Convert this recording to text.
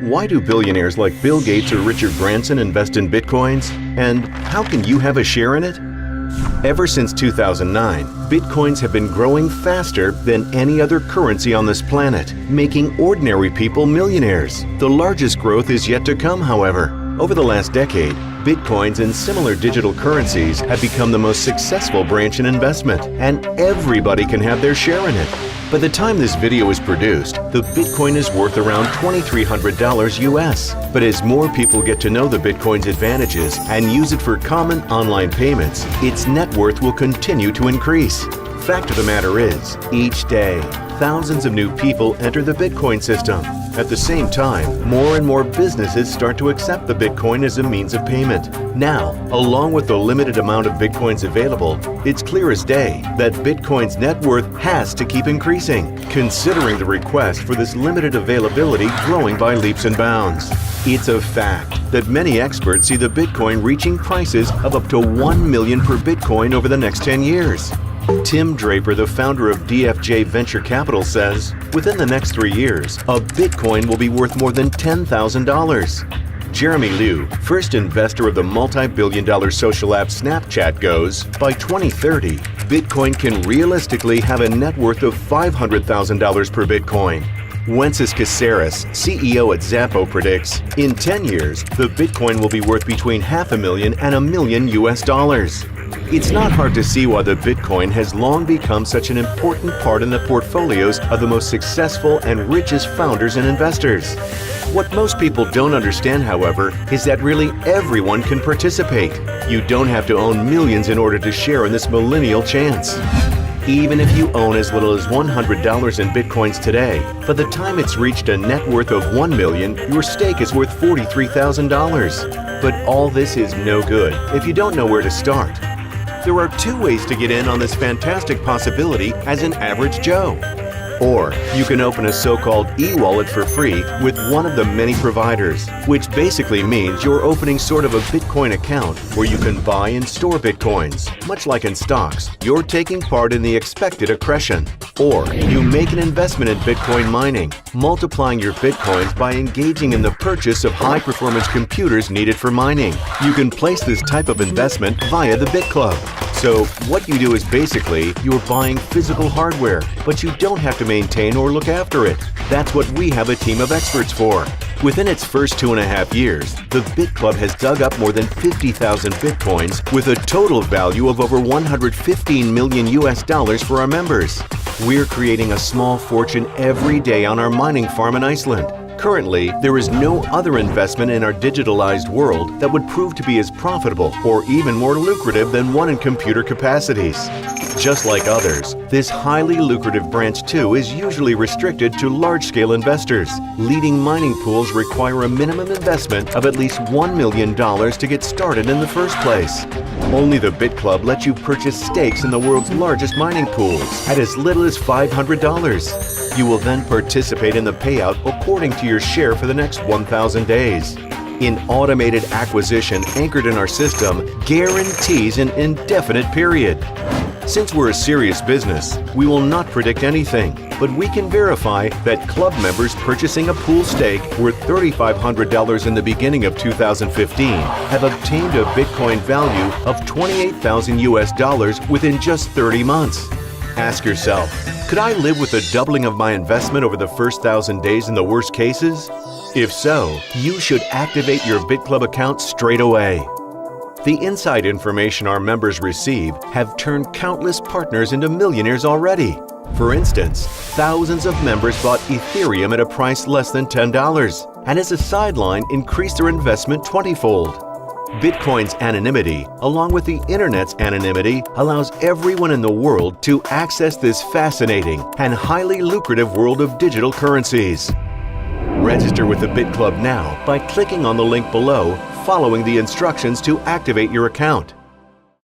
Why do billionaires like Bill Gates or Richard Branson invest in Bitcoins? And how can you have a share in it? Ever since 2009, Bitcoins have been growing faster than any other currency on this planet, making ordinary people millionaires. The largest growth is yet to come, however. Over the last decade, Bitcoins and similar digital currencies have become the most successful branch in investment, and everybody can have their share in it. By the time this video is produced, the Bitcoin is worth around $2,300 US. But as more people get to know the Bitcoin's advantages and use it for common online payments, its net worth will continue to increase. Fact of the matter is, each day, thousands of new people enter the Bitcoin system. At the same time, more and more businesses start to accept the Bitcoin as a means of payment. Now, along with the limited amount of Bitcoins available, it's clear as day that Bitcoin's net worth has to keep increasing, considering the request for this limited availability growing by leaps and bounds. It's a fact that many experts see the Bitcoin reaching prices of up to $1 million per Bitcoin over the next 10 years. Tim Draper, the founder of DFJ Venture Capital, says within the next 3 years, a Bitcoin will be worth more than $10,000. Jeremy Liu, first investor of the multi-billion-dollar social app Snapchat, goes, by 2030, Bitcoin can realistically have a net worth of $500,000 per Bitcoin. Wences Caceres, CEO at Zappo, predicts, in 10 years, the Bitcoin will be worth between $500,000 and $1 million US. It's not hard to see why the Bitcoin has long become such an important part in the portfolios of the most successful and richest founders and investors. What most people don't understand, however, is that really everyone can participate. You don't have to own millions in order to share in this millennial chance. Even if you own as little as $100 in Bitcoins today, by the time it's reached a net worth of $1 million, your stake is worth $43,000. But all this is no good if you don't know where to start. There are 2 ways to get in on this fantastic possibility as an average Joe. Or you can open a so-called e-wallet for free with one of the many providers, which basically means you're opening sort of a Bitcoin account where you can buy and store Bitcoins. Much like in stocks, you're taking part in the expected accretion. Or you make an investment in Bitcoin mining, multiplying your Bitcoins by engaging in the purchase of high-performance computers needed for mining. You can place this type of investment via the BitClub. So what you do is basically you're buying physical hardware, but you don't have to maintain or look after it. That's what we have a team of experts for. Within its first 2.5 years, the BitClub has dug up more than 50,000 Bitcoins with a total value of over $115 million US for our members. We're creating a small fortune every day on our mining farm in Iceland. Currently, there is no other investment in our digitalized world that would prove to be as profitable or even more lucrative than one in computer capacities. Just like others, this highly lucrative branch too is usually restricted to large-scale investors. Leading mining pools require a minimum investment of at least $1 million to get started in the first place. Only the BitClub lets you purchase stakes in the world's largest mining pools at as little as $500. You will then participate in the payout according to your share for the next 1,000 days. An automated acquisition anchored in our system guarantees an indefinite period. Since we're a serious business, we will not predict anything, but we can verify that club members purchasing a pool stake worth $3,500 in the beginning of 2015 have obtained a Bitcoin value of $28,000 US within just 30 months. Ask yourself, could I live with a doubling of my investment over the first 1,000 days in the worst cases? If so, you should activate your BitClub account straight away. The inside information our members receive have turned countless partners into millionaires already. For instance, thousands of members bought Ethereum at a price less than $10 and as a sideline increased their investment 20-fold. Bitcoin's anonymity, along with the internet's anonymity, allows everyone in the world to access this fascinating and highly lucrative world of digital currencies. Register with the BitClub now by clicking on the link below, following the instructions to activate your account.